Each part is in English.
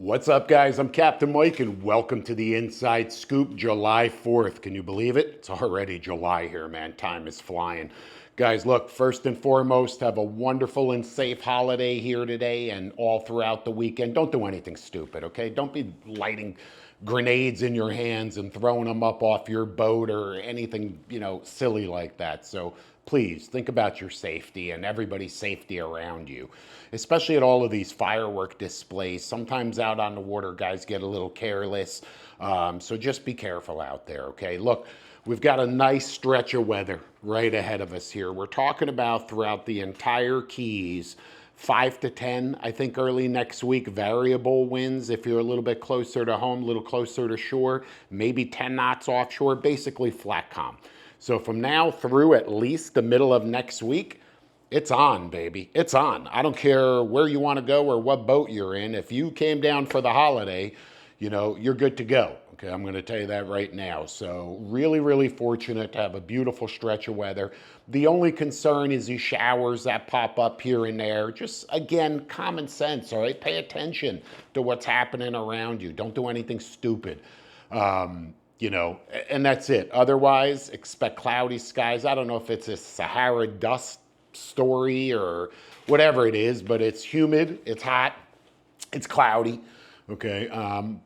What's up, guys? I'm Captain Mike, and welcome to the Inside Scoop, July 4th. Can you believe it? It's already July here, man. Time is flying. Guys, look, first and foremost, have a wonderful and safe holiday here today and all throughout the weekend. Don't do anything stupid, okay? Don't be lighting grenades in your hands and throwing them up off your boat or anything, silly like that. So please think about your safety and everybody's safety around you, especially at all of these firework displays. Sometimes out on the water, guys get a little careless. So just be careful out there, okay? Look, we've got a nice stretch of weather right ahead of us here. We're talking about throughout the entire Keys, 5 to 10, I think early next week, variable winds if you're a little bit closer to home, a little closer to shore, maybe 10 knots offshore, basically flat calm. So from now through at least the middle of next week, it's on, baby. It's on. I don't care where you want to go or what boat you're in. If you came down for the holiday, you're good to go. Okay, I'm going to tell you that right now. So really, really fortunate to have a beautiful stretch of weather. The only concern is these showers that pop up here and there. Just, again, common sense, all right? Pay attention to what's happening around you. Don't do anything stupid. And that's it. Otherwise, expect cloudy skies. I don't know if it's a Sahara dust story or whatever it is, but it's humid, it's hot, it's cloudy, okay?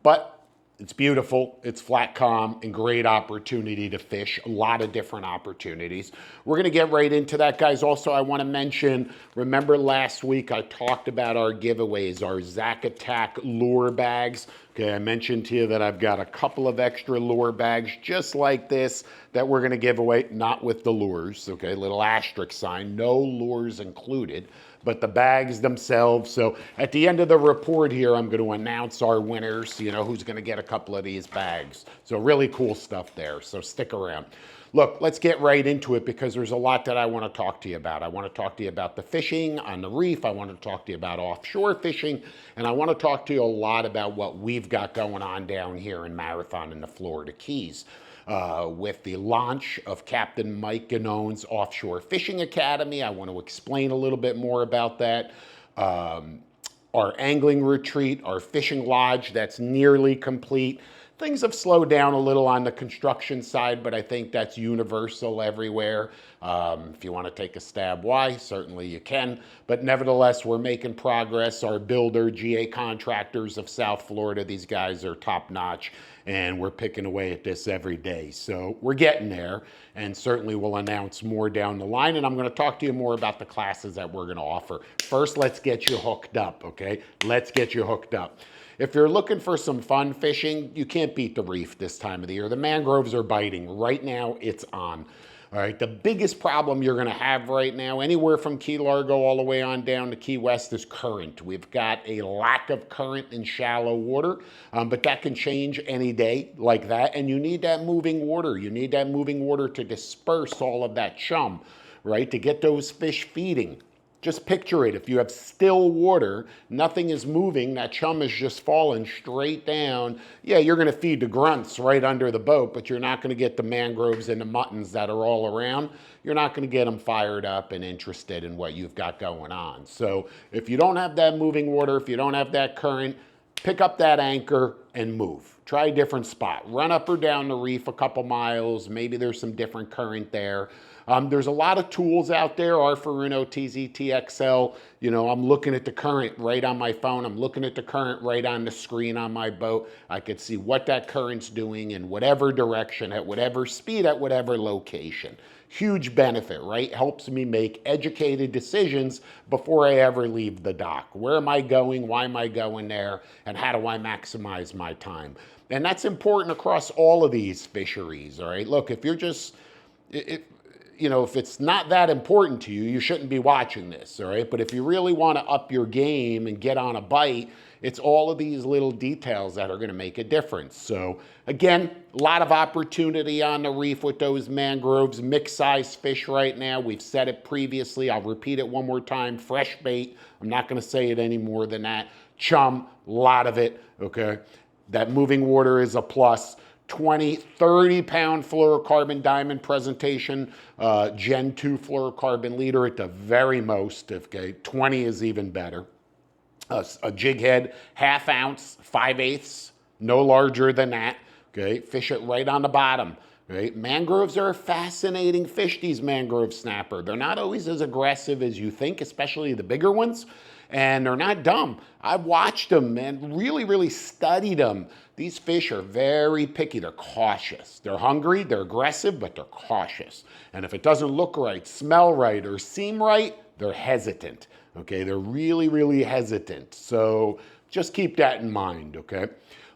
But it's beautiful, it's flat calm, and great opportunity to fish. A lot of different opportunities. We're gonna get right into that, guys. Also, I wanna mention, remember last week I talked about our giveaways, our Zacatak Lure Bags. Okay, I mentioned to you that I've got a couple of extra lure bags just like this that we're gonna give away, not with the lures, okay? Little asterisk sign, no lures included, but the bags themselves. So at the end of the report here, I'm gonna announce our winners, who's gonna get a couple of these bags. So really cool stuff there, so stick around. Look, let's get right into it because there's a lot that I want to talk to you about. I want to talk to you about the fishing on the reef. I want to talk to you about offshore fishing. And I want to talk to you a lot about what we've got going on down here in Marathon in the Florida Keys. With the launch of Captain Mike Genoun's Offshore Fishing Academy. I want to explain a little bit more about that. Our angling retreat, our fishing lodge that's nearly complete. Things have slowed down a little on the construction side, but I think that's universal everywhere. If you want to take a stab why, certainly you can. But nevertheless, we're making progress. Our builder, GA Contractors of South Florida, these guys are top notch, and we're picking away at this every day. So we're getting there, and certainly we'll announce more down the line. And I'm going to talk to you more about the classes that we're going to offer. First, let's get you hooked up, okay? Let's get you hooked up. If you're looking for some fun fishing, you can't beat the reef this time of the year. The mangroves are biting. Right now, it's on. All right, the biggest problem you're going to have right now, anywhere from Key Largo all the way on down to Key West, is current. We've got a lack of current in shallow water, but that can change any day like that, and you need that moving water. You need that moving water to disperse all of that chum, right, to get those fish feeding. Just picture it. If you have still water, nothing is moving, that chum is just falling straight down. Yeah, you're going to feed the grunts right under the boat, but you're not going to get the mangroves and the muttons that are all around. You're not going to get them fired up and interested in what you've got going on. So if you don't have that moving water, if you don't have that current, pick up that anchor and move. Try a different spot. Run up or down the reef a couple miles. Maybe there's some different current there. There's a lot of tools out there, Arfaruno, TZTXL. I'm looking at the current right on my phone. I'm looking at the current right on the screen on my boat. I could see what that current's doing in whatever direction, at whatever speed, at whatever location. Huge benefit, right? Helps me make educated decisions before I ever leave the dock. Where am I going? Why am I going there? And how do I maximize my time? And that's important across all of these fisheries, all right? Look, if you're just... if it's not that important to you, you shouldn't be watching this, all right? But if you really want to up your game and get on a bite, it's all of these little details that are going to make a difference. So again, a lot of opportunity on the reef with those mangroves, mixed size fish right now. We've said it previously. I'll repeat it one more time. Fresh bait. I'm not going to say it any more than that. Chum, a lot of it, okay? That moving water is a plus. 20, 30-pound fluorocarbon diamond presentation, Gen 2 fluorocarbon leader at the very most. Okay, 20 is even better. A jig head, 1/2 ounce, 5/8, no larger than that. Okay, fish it right on the bottom. Right, mangroves are a fascinating fish. These mangrove snapper, they're not always as aggressive as you think, especially the bigger ones, and they're not dumb. I've watched them and really studied them. These fish are very picky. They're cautious. They're hungry. They're aggressive, but they're cautious. And if it doesn't look right, smell right, or seem right, they're hesitant. Okay, they're really hesitant. So just keep that in mind, okay?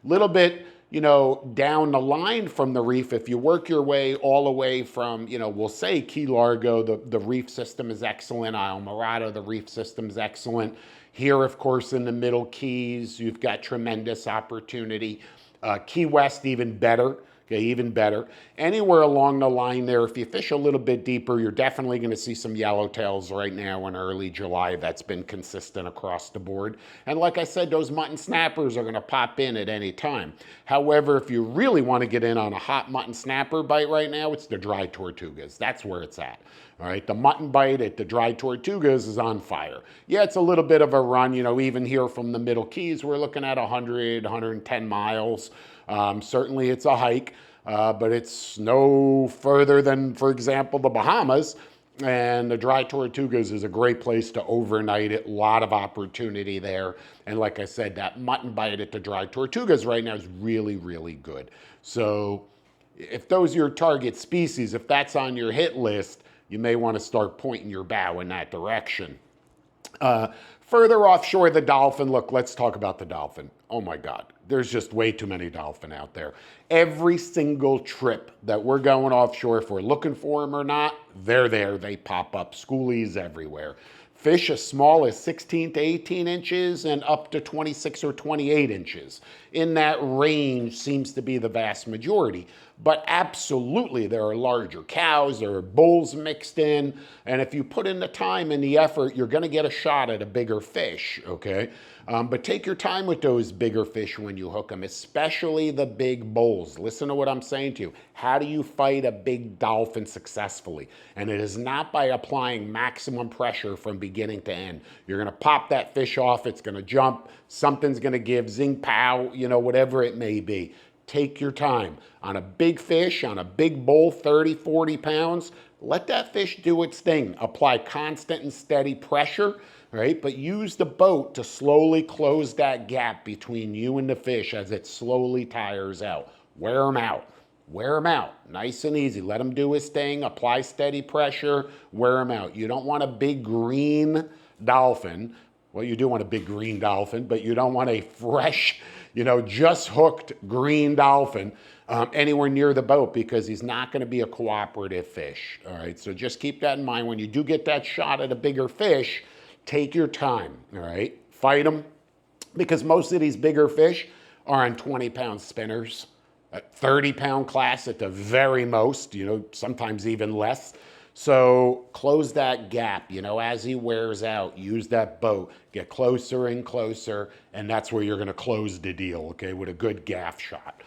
Little bit, down the line from the reef, if you work your way all the way from, we'll say Key Largo, the reef system is excellent. Islamorada, the reef system is excellent. Here, of course, in the Middle Keys, you've got tremendous opportunity. Key West, even better. Okay, even better. Anywhere along the line there, if you fish a little bit deeper, you're definitely going to see some yellowtails right now in early July. That's been consistent across the board. And like I said, those mutton snappers are going to pop in at any time. However, if you really want to get in on a hot mutton snapper bite right now, it's the dry tortugas. That's where it's at. All right, the mutton bite at the dry tortugas is on fire. Yeah, it's a little bit of a run. Even here from the Middle Keys, we're looking at 100, 110 miles. Certainly it's a hike, but it's no further than, for example, the Bahamas. And the Dry Tortugas is a great place to overnight it. A lot of opportunity there. And like I said, that mutton bite at the Dry Tortugas right now is really good. So if those are your target species, if that's on your hit list, you may want to start pointing your bow in that direction. Further offshore, the dolphin. Look, let's talk about the dolphin. Oh my God, there's just way too many dolphin out there. Every single trip that we're going offshore, if we're looking for them or not, they're there. They pop up. Schoolies everywhere. Fish as small as 16 to 18 inches and up to 26 or 28 inches. In that range seems to be the vast majority. But absolutely, there are larger cows, there are bulls mixed in, and if you put in the time and the effort, you're going to get a shot at a bigger fish, okay? But take your time with those bigger fish when you hook them, especially the big bulls. Listen to what I'm saying to you. How do you fight a big dolphin successfully? And it is not by applying maximum pressure from beginning to end. You're going to pop that fish off, it's going to jump, something's going to give, zing, pow, whatever it may be. Take your time. On a big fish, on a big bull, 30, 40 pounds, let that fish do its thing. Apply constant and steady pressure, right? But use the boat to slowly close that gap between you and the fish as it slowly tires out. Wear them out. Wear them out. Nice and easy. Let him do his thing. Apply steady pressure. Wear him out. You don't want a big green dolphin. Well, you do want a big green dolphin, but you don't want a fresh, just hooked green dolphin anywhere near the boat because he's not going to be a cooperative fish. All right, so just keep that in mind. When you do get that shot at a bigger fish, take your time. All right, fight them because most of these bigger fish are on 20-pound spinners, a 30-pound class at the very most. Sometimes even less. So close that gap, as he wears out, use that boat, get closer and closer, and that's where you're going to close the deal, okay, with a good gaff shot.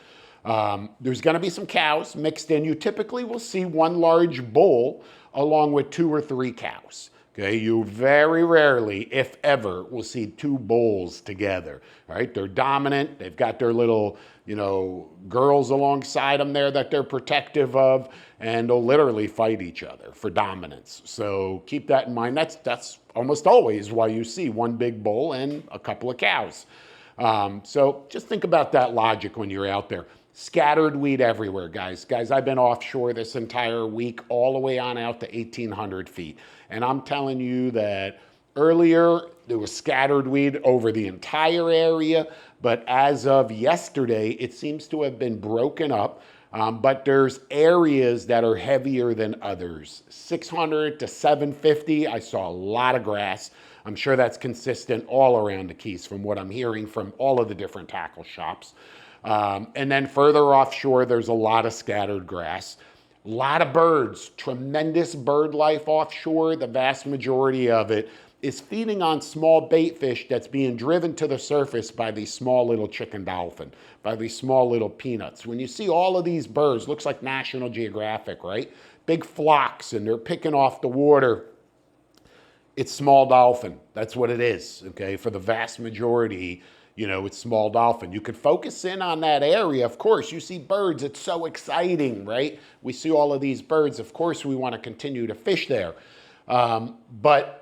There's going to be some cows mixed in. You typically will see one large bull along with 2 or 3 cows. Okay, you very rarely, if ever, will see 2 bulls together. All right, they're dominant. They've got their little, girls alongside them there that they're protective of, and they'll literally fight each other for dominance. So keep that in mind. That's almost always why you see one big bull and a couple of cows. So just think about that logic when you're out there. Scattered weed everywhere, guys. Guys, I've been offshore this entire week, all the way on out to 1,800 feet. And I'm telling you that earlier, there was scattered weed over the entire area. But as of yesterday, it seems to have been broken up. But there's areas that are heavier than others. 600 to 750, I saw a lot of grass. I'm sure that's consistent all around the Keys from what I'm hearing from all of the different tackle shops. And then further offshore, there's a lot of scattered grass. A lot of birds, tremendous bird life offshore. The vast majority of it is feeding on small bait fish that's being driven to the surface by these small little chicken dolphin, by these small little peanuts. When you see all of these birds, looks like National Geographic, right? Big flocks, and they're picking off the water. it's small dolphin. That's what it is, okay? For the vast majority, it's small dolphin. You could focus in on that area. Of course, you see birds. It's so exciting, right? We see all of these birds. Of course, we want to continue to fish there. But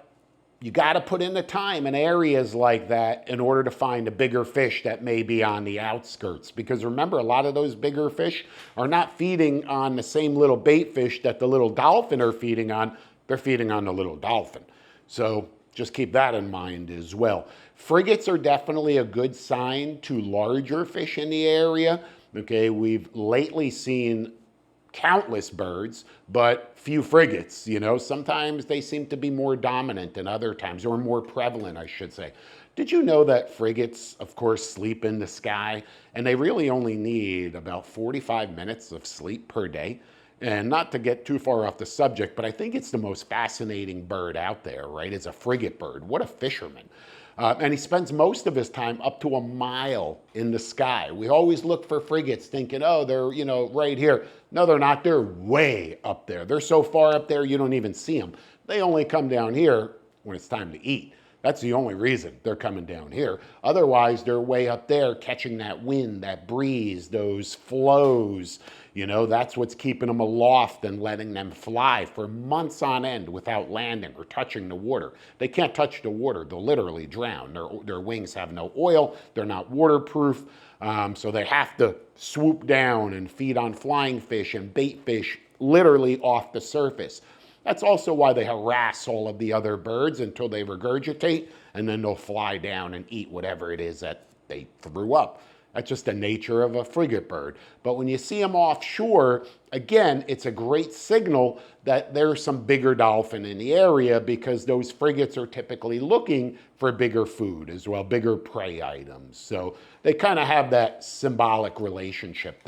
you got to put in the time in areas like that in order to find a bigger fish that may be on the outskirts. Because remember, a lot of those bigger fish are not feeding on the same little bait fish that the little dolphin are feeding on. They're feeding on the little dolphin. So just keep that in mind as well. Frigates are definitely a good sign to larger fish in the area. Okay, we've lately seen countless birds, but few frigates. Sometimes they seem to be more dominant than other times, or more prevalent, I should say. Did you know that frigates, of course, sleep in the sky, and they really only need about 45 minutes of sleep per day? And not to get too far off the subject, but I think it's the most fascinating bird out there, right? It's a frigate bird. What a fisherman. And he spends most of his time up to a mile in the sky. We always look for frigates thinking, oh, they're, right here. No, they're not. They're way up there. They're so far up there, you don't even see them. They only come down here when it's time to eat. That's the only reason they're coming down here. Otherwise, they're way up there catching that wind, that breeze, those flows. That's what's keeping them aloft and letting them fly for months on end without landing or touching the water. They can't touch the water. They'll literally drown. Their wings have no oil. They're not waterproof. So they have to swoop down and feed on flying fish and bait fish literally off the surface. That's also why they harass all of the other birds until they regurgitate, and then they'll fly down and eat whatever it is that they threw up. That's just the nature of a frigate bird. But when you see them offshore, again, it's a great signal that there's some bigger dolphin in the area, because those frigates are typically looking for bigger food as well, bigger prey items. So they kind of have that symbiotic relationship.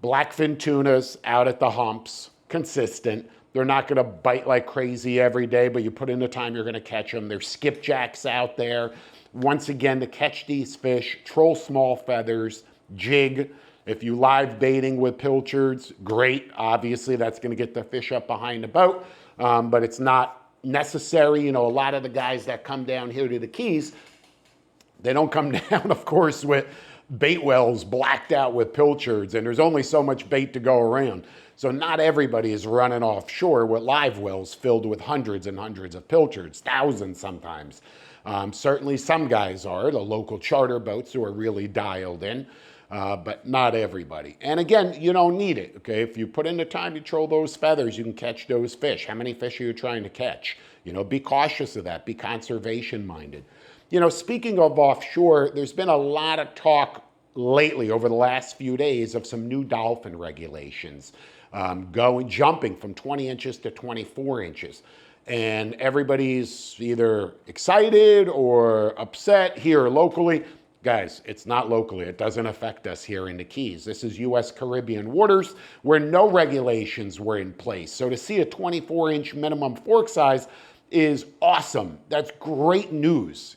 Blackfin tunas out at the humps, consistent. They're not going to bite like crazy every day, but you put in the time, you're going to catch them. There's skipjacks out there. Once again, to catch these fish, troll small feathers, jig. If you live baiting with pilchards, great. Obviously, that's going to get the fish up behind the boat, but it's not necessary. A lot of the guys that come down here to the Keys, they don't come down, of course, with bait wells blacked out with pilchards, and there's only so much bait to go around. So not everybody is running offshore with live wells filled with hundreds and hundreds of pilchards, thousands sometimes. Certainly some guys are, the local charter boats who are really dialed in, but not everybody. And again, you don't need it, okay? If you put in the time to troll those feathers, you can catch those fish. How many fish are you trying to catch? Be cautious of that. Be conservation minded. Speaking of offshore, there's been a lot of talk lately over the last few days of some new dolphin regulations jumping from 20 inches to 24 inches. And everybody's either excited or upset here locally. Guys, it's not locally. It doesn't affect us here in the Keys. This is U.S. Caribbean waters where no regulations were in place. So to see a 24-inch minimum fork size is awesome. That's great news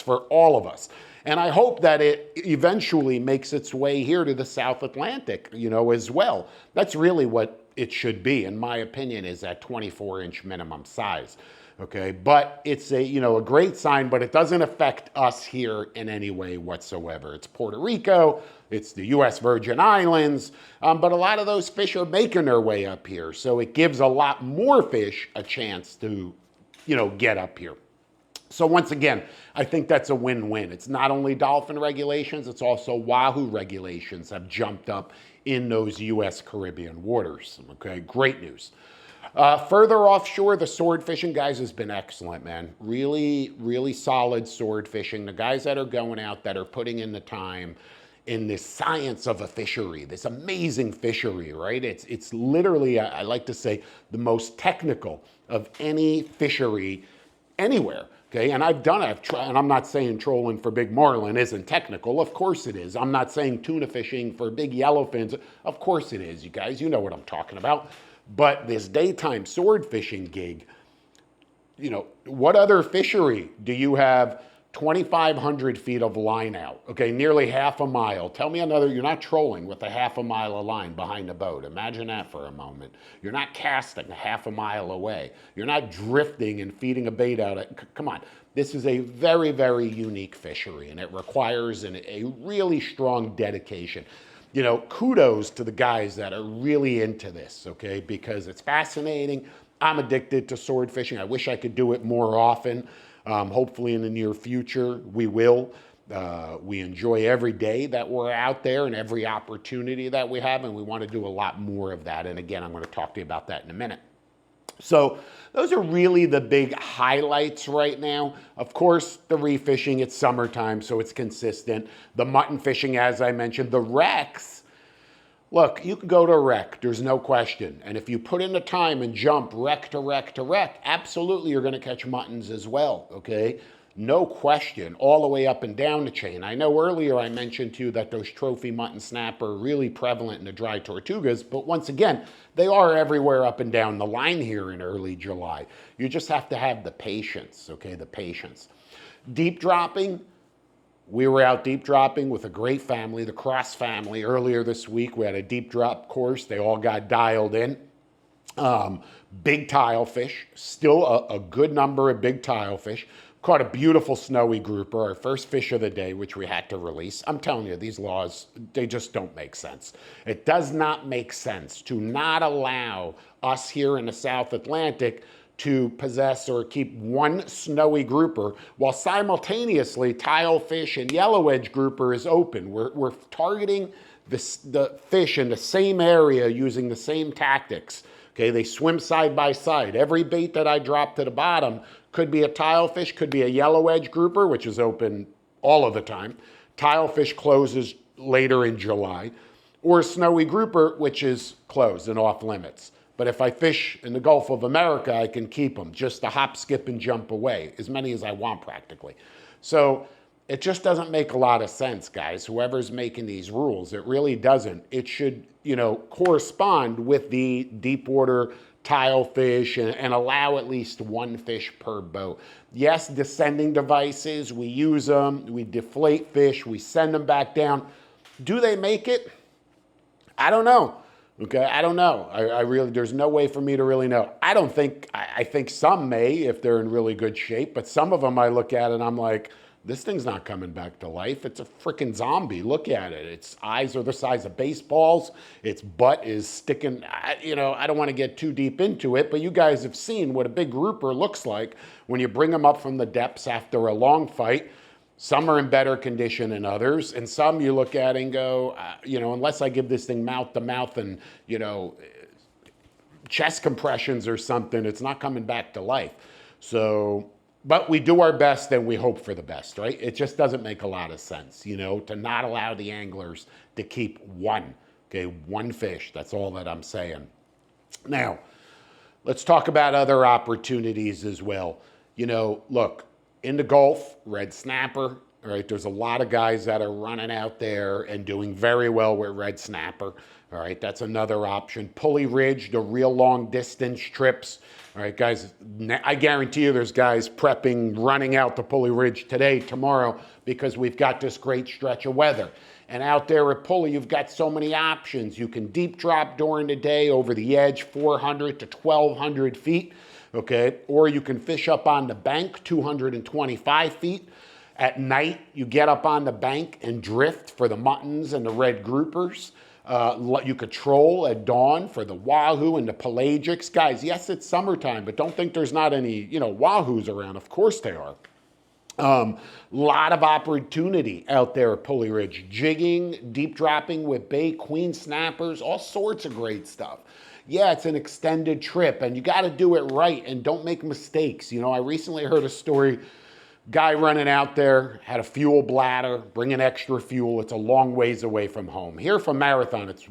for all of us. And I hope that it eventually makes its way here to the South Atlantic, as well. That's really what it should be, in my opinion, is that 24-inch minimum size. Okay, but it's a great sign, but it doesn't affect us here in any way whatsoever. It's Puerto Rico, it's the U.S. Virgin Islands, but a lot of those fish are making their way up here, so it gives a lot more fish a chance to, get up here. So once again, I think that's a win-win. It's not only dolphin regulations, it's also wahoo regulations have jumped up in those U.S. Caribbean waters. Okay, great news. Further offshore, the sword fishing, guys, has been excellent, man. Really, really solid sword fishing. The guys that are going out, that are putting in the time in this science of a fishery, this amazing fishery, right? It's literally, I like to say, the most technical of any fishery anywhere. Okay, and I've tried, and I'm not saying trolling for big marlin isn't technical. Of course it is. I'm not saying tuna fishing for big yellowfins. Of course it is, you guys. You know what I'm talking about. But this daytime sword fishing gig, what other fishery do you have 2,500 feet of line out, okay, nearly half a mile. Tell me another, you're not trolling with a half a mile of line behind the boat. Imagine that for a moment. You're not casting a half a mile away. You're not drifting and feeding a bait out. Come on. This is a very, very unique fishery, and it requires a really strong dedication. You know, kudos to the guys that are really into this, okay, because it's fascinating. I'm addicted to sword fishing. I wish I could do it more often. Hopefully in the near future, we will. We enjoy every day that we're out there and every opportunity that we have, and we want to do a lot more of that. And again, I'm going to talk to you about that in a minute. So those are really the big highlights right now. Of course, the reef fishing, it's summertime, so it's consistent. The mutton fishing, as I mentioned, the wrecks. Look, you can go to a wreck, there's no question. And if you put in the time and jump wreck to wreck to wreck, absolutely you're gonna catch muttons as well, okay? No question, all the way up and down the chain. I know earlier I mentioned to you that those trophy mutton snapper are really prevalent in the dry Tortugas, but once again, they are everywhere up and down the line here in early July. You just have to have the patience, okay, the patience. Deep dropping, we were out deep dropping with a great family, the Cross family. Earlier this week, we had a deep drop course. They all got dialed in. Big tile fish, still a good number of big tile fish. Caught a beautiful snowy grouper, our first fish of the day, which we had to release. I'm telling you, these laws, they just don't make sense. It does not make sense to not allow us here in the South Atlantic to possess or keep one snowy grouper while simultaneously tilefish and yellow edge grouper is open. We're targeting the fish in the same area using the same tactics. Okay, they swim side by side. Every bait that I drop to the bottom could be a tilefish, could be a yellow edge grouper, which is open all of the time. Tilefish closes later in July, or a snowy grouper, which is closed and off limits. But if I fish in the Gulf of America, I can keep them just a hop, skip, and jump away, as many as I want practically. So it just doesn't make a lot of sense, guys. Whoever's making these rules, it really doesn't. It should, you know, correspond with the deep water tile fish and allow at least one fish per boat. Yes, descending devices, we use them, we deflate fish, we send them back down. Do they make it? I don't know. Okay, I don't know. I really, there's no way for me to really know. I think some may if they're in really good shape, but some of them I look at and I'm like, this thing's not coming back to life. It's a freaking zombie. Look at it. Its eyes are the size of baseballs. Its butt is sticking, you know, I don't want to get too deep into it, but you guys have seen what a big grouper looks like when you bring them up from the depths after a long fight. Some are in better condition than others, and some you look at and go, you know, unless I give this thing mouth to mouth and, you know, chest compressions or something, it's not coming back to life. So, but we do our best and we hope for the best, right? It just doesn't make a lot of sense, you know, to not allow the anglers to keep one, okay, one fish. That's all that I'm saying. Now, let's talk about other opportunities as well. You know, look, in the Gulf, red snapper, all right, there's a lot of guys that are running out there and doing very well with red snapper, all right, that's another option. Pulley Ridge, the real long distance trips, all right, guys, I guarantee you there's guys prepping, running out to Pulley Ridge today, tomorrow, because we've got this great stretch of weather. And out there at Pulley, you've got so many options. You can deep drop during the day over the edge, 400 to 1,200 feet. Okay, or you can fish up on the bank, 225 feet. At night, you get up on the bank and drift for the muttons and the red groupers. You could troll at dawn for the wahoo and the pelagics. Guys, yes, it's summertime, but don't think there's not any, you know, wahoos around. Of course they are. Lot of opportunity out there at Pulley Ridge. Jigging, deep dropping with bait, queen snappers, all sorts of great stuff. Yeah, it's an extended trip and you got to do it right and don't make mistakes. You know, I recently heard a story, guy running out there, had a fuel bladder, bringing extra fuel. It's a long ways away from home. Here from Marathon, it's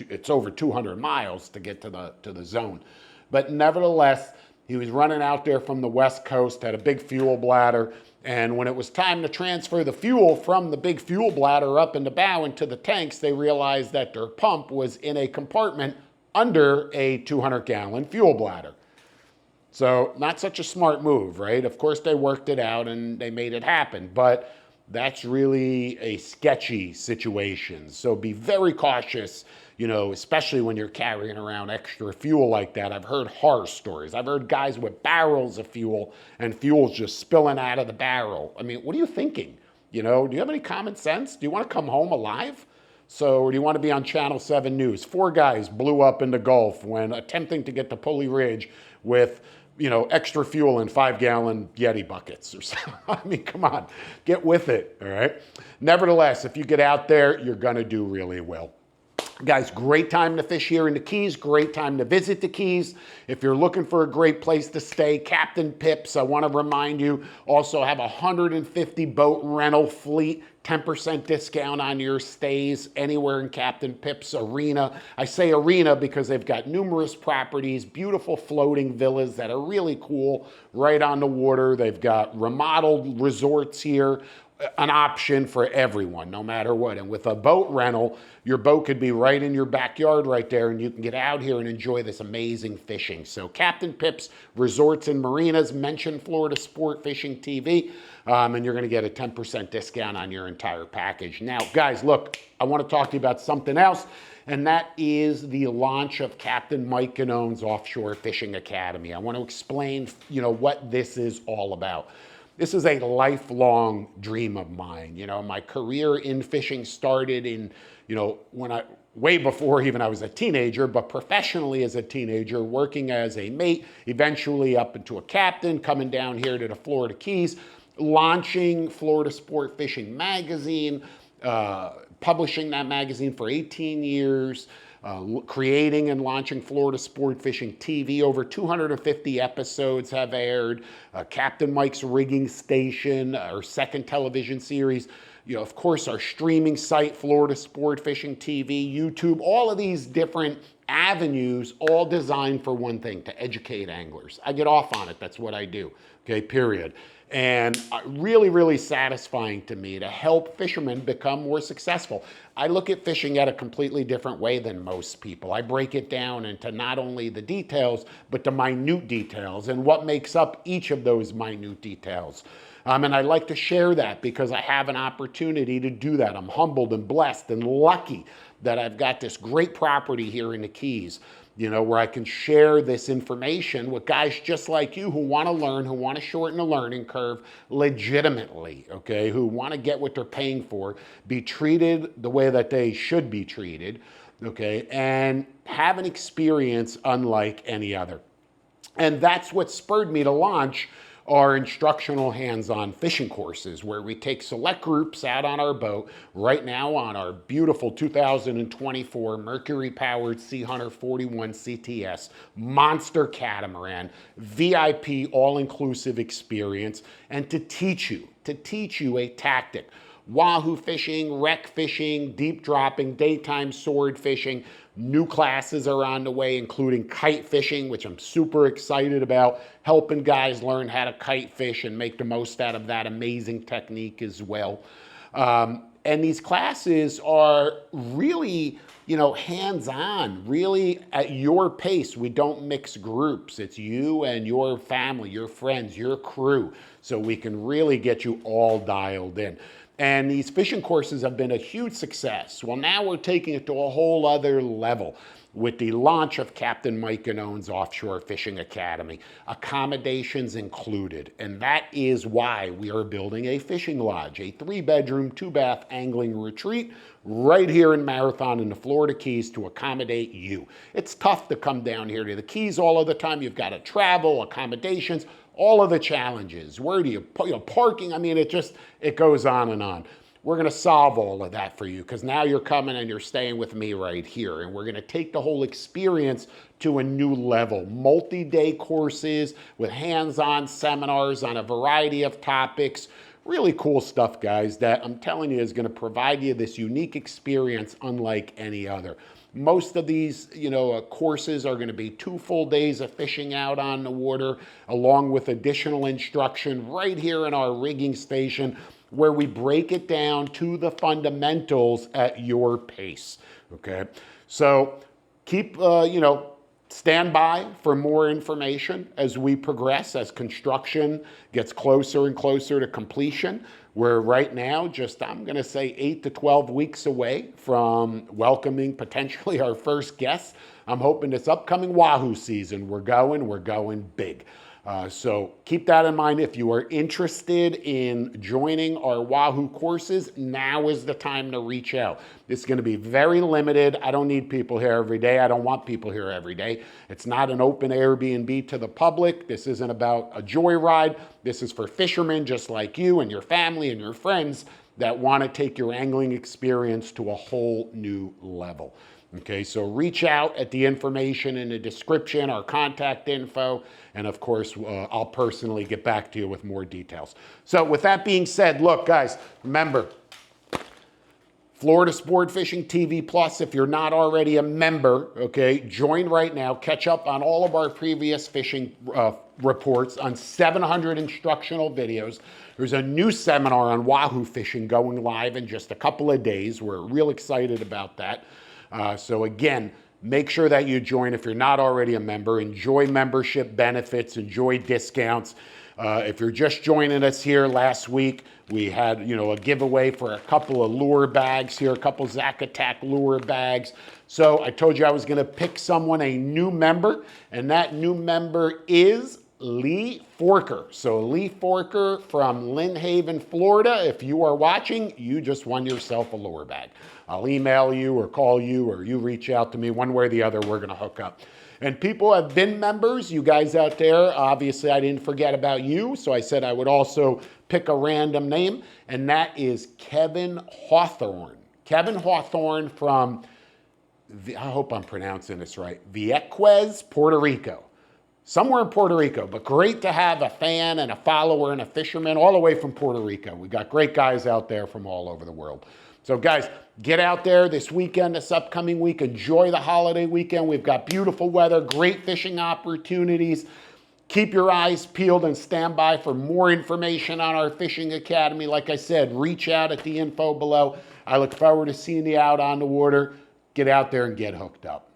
it's over 200 miles to get to the zone. But nevertheless, he was running out there from the West Coast, had a big fuel bladder. And when it was time to transfer the fuel from the big fuel bladder up in the bow into the tanks, they realized that their pump was in a compartment under a 200-gallon fuel bladder. So not such a smart move, right? Of course, they worked it out and they made it happen, but that's really a sketchy situation. So be very cautious, especially when you're carrying around extra fuel like that. I've heard horror stories. I've heard guys with barrels of fuel and fuel's just spilling out of the barrel. I mean, what are you thinking? Do you have any common sense? Do you want to come home alive? So, or do you want to be on Channel 7 News? 4 guys blew up in the Gulf when attempting to get to Pulley Ridge with, extra fuel in 5-gallon Yeti buckets or something. I mean, come on, get with it, all right? Nevertheless, if you get out there, you're going to do really well. Guys, great time to fish here in the Keys. Great time to visit the Keys. If you're looking for a great place to stay, Captain Pips, I want to remind you, also have a 150 boat rental fleet, 10% discount on your stays anywhere in Captain Pips arena. I say arena because they've got numerous properties, beautiful floating villas that are really cool right on the water. They've got remodeled resorts here, an option for everyone, no matter what. And with a boat rental, your boat could be right in your backyard right there, and you can get out here and enjoy this amazing fishing. So Captain Pips Resorts and Marinas, mention Florida Sport Fishing TV, and you're going to get a 10% discount on your entire package. Now, guys, look, I want to talk to you about something else, and that is the launch of Captain Mike Genoun's Offshore Fishing Academy. I want to explain, what this is all about. This is a lifelong dream of mine. My career in fishing started in, way before even I was a teenager, but professionally as a teenager, working as a mate, eventually up into a captain, coming down here to the Florida Keys, launching Florida Sport Fishing Magazine, publishing that magazine for 18 years, creating and launching Florida Sport Fishing TV. Over 250 episodes have aired. Captain Mike's Rigging Station, our second television series. Of course, our streaming site, Florida Sport Fishing TV, YouTube, all of these different avenues, all designed for one thing, to educate anglers. I get off on it. That's what I do. Okay, period. And really, really satisfying to me to help fishermen become more successful. I look at fishing at a completely different way than most people. I break it down into not only the details, but the minute details and what makes up each of those minute details. And I like to share that because I have an opportunity to do that. I'm humbled and blessed and lucky that I've got this great property here in the Keys, where I can share this information with guys just like you who want to learn, who want to shorten the learning curve legitimately, okay, who want to get what they're paying for, be treated the way that they should be treated, okay, and have an experience unlike any other. And that's what spurred me to launch our instructional hands-on fishing courses, where we take select groups out on our boat right now on our beautiful 2024 Mercury-powered Sea Hunter 41 CTS monster catamaran, VIP all-inclusive experience, and to teach you a tactic. Wahoo fishing, wreck fishing, deep dropping, daytime sword fishing. New classes are on the way, including kite fishing, which I'm super excited about, helping guys learn how to kite fish and make the most out of that amazing technique as well. And these classes are really, hands-on, really at your pace. We don't mix groups. It's you and your family, your friends, your crew, so we can really get you all dialed in. And these fishing courses have been a huge success. Well, now we're taking it to a whole other level with the launch of Captain Mike Genoun's Offshore Fishing Academy, accommodations included. And that is why we are building a fishing lodge, a 3-bedroom, 2-bath angling retreat right here in Marathon in the Florida Keys to accommodate you. It's tough to come down here to the Keys all of the time. You've got to travel, accommodations, all of the challenges. Where do you parking? I mean, it goes on and on. We're going to solve all of that for you because now you're coming and you're staying with me right here. And we're going to take the whole experience to a new level. Multi-day courses with hands-on seminars on a variety of topics. Really cool stuff, guys, that I'm telling you is going to provide you this unique experience unlike any other. Most of these, courses are going to be 2 full days of fishing out on the water, along with additional instruction right here in our rigging station, where we break it down to the fundamentals at your pace, okay? So keep, stand by for more information as we progress, as construction gets closer and closer to completion. We're right now just, I'm going to say, 8 to 12 weeks away from welcoming potentially our first guests. I'm hoping this upcoming Wahoo season, we're going big. So keep that in mind. If you are interested in joining our Wahoo courses, now is the time to reach out. It's going to be very limited. I don't need people here every day. I don't want people here every day. It's not an open Airbnb to the public. This isn't about a joyride. This is for fishermen just like you and your family and your friends that want to take your angling experience to a whole new level. Okay, so reach out at the information in the description, our contact info, and of course, I'll personally get back to you with more details. So with that being said, look, guys, remember, Florida Sport Fishing TV Plus, if you're not already a member, okay, join right now. Catch up on all of our previous fishing reports on 700 instructional videos. There's a new seminar on Wahoo fishing going live in just a couple of days. We're real excited about that. So again, make sure that you join if you're not already a member. Enjoy membership benefits, enjoy discounts. If you're just joining us here last week, we had, a giveaway for a couple of lure bags here, a couple Zacatak Lure Bags. So I told you I was going to pick someone, a new member, and that new member is Lee Forker. So Lee Forker from Lynn Haven, Florida. If you are watching, you just won yourself a lure bag. I'll email you or call you or you reach out to me. One way or the other, we're going to hook up. And people have been members, you guys out there. Obviously, I didn't forget about you, so I said I would also pick a random name, and that is Kevin Hawthorne. Kevin Hawthorne from, I hope I'm pronouncing this right, Vieques, Puerto Rico. Somewhere in Puerto Rico, but great to have a fan and a follower and a fisherman all the way from Puerto Rico. We got great guys out there from all over the world. So guys, get out there this weekend, this upcoming week. Enjoy the holiday weekend. We've got beautiful weather, great fishing opportunities. Keep your eyes peeled and stand by for more information on our fishing academy. Like I said, reach out at the info below. I look forward to seeing you out on the water. Get out there and get hooked up.